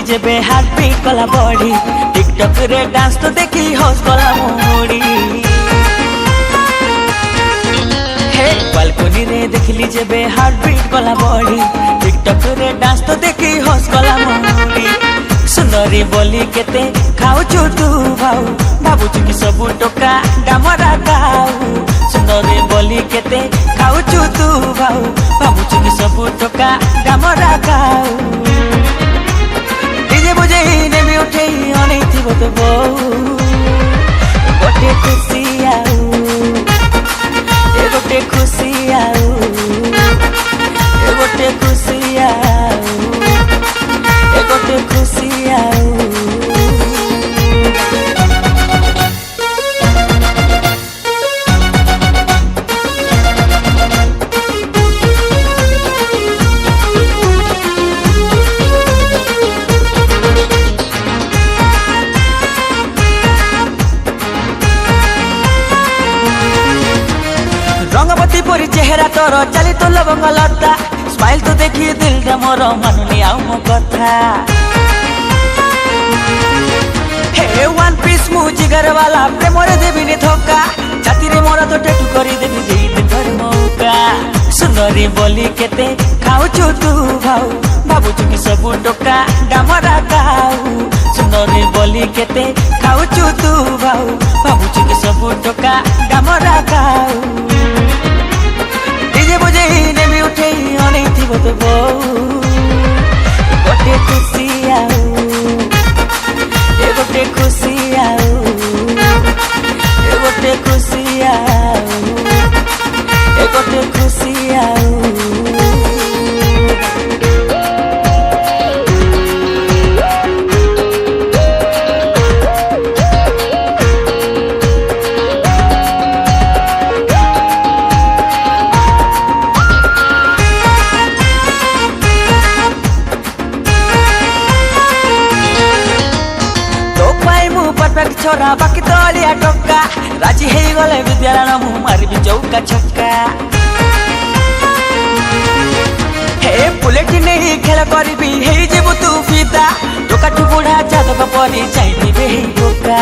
जेबे heart beat कला body TikTok रे डांस तो देखी हंस गला मोड़ी हे बालकनी रे देखली जेबे हार्ट बीट कला बॉडी टिकटॉक रे डांस तो देखी हंस गला मोड़ी सुंदरी बोली केते खाऊछु तू भाऊ भाबुछु कि सबु टोका डामरा खाऊ सुंदरी बोली केते खाऊछु तू भाऊ भाबुछु कि सबु टोका डामरा खाऊ डीजे बजे ने भी उठे अनै थिबो तो बहु गोटे खुशी आऊ ए गोटे खुशी आऊ ए गोटे खुशी आऊ ए गोटे खुशी आऊ रंगवती परी चेहरा तोर चली तो लवंग लता स्माइल तो देखी दिल रे मोर मानुनी आउ मो कथा हे वन पीस मु जिगर वाला प्रेम रे देबी ने धोखा छाती रे मोर तो टैटू करी देबी देई दे तोर मौका सुंदरी बोली केते खाऊछु तू भाऊ भाबुछु कि सबु टोका डामरा खाऊ सुंदरी बोली केते खाऊछु तू भाऊ भाबुछु कि सबु टोका डामरा खाऊ डीजे बजे ने भी उठे अनै थिबो तो बहु गोटे खुशी आऊ ए गोटे खुशी आऊ ए गोटे खुशी आऊ ए गोटे खुशी आऊ परफेक्ट छोरा बाकी तलिया टोका राजी हे गले विद्यालय मु मारबी चौका छक्का हे बुलेट नहीं खेल करबी हे जेबु तू फिदा टोका टू बुढ़ा जादव परी जाइबे हे टोका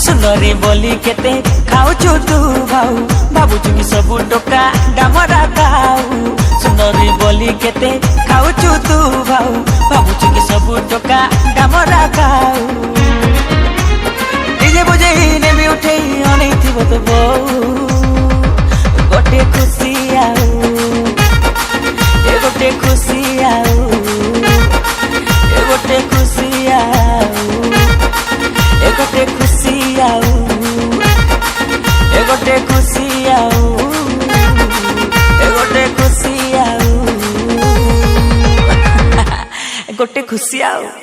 सुंदरी बोली केते खाऊछु तू भाऊ भाबुछु कि सबु टोका डामरा खाऊ सुंदरी बोली केते खाऊछु तू भाऊ भाबुछु कि सबु टोका डामरा खाऊ डीजे बजे ने भी उठे अनै थिबो तो बहु गोटे खुशी आऊ ए गोटे खुशी आऊ ए गोटे खुशी आऊ ए गोटे खुशी आऊ ए गोटे खुशी आऊ ए गोटे खुशी आऊ गोटे खुशी आऊ।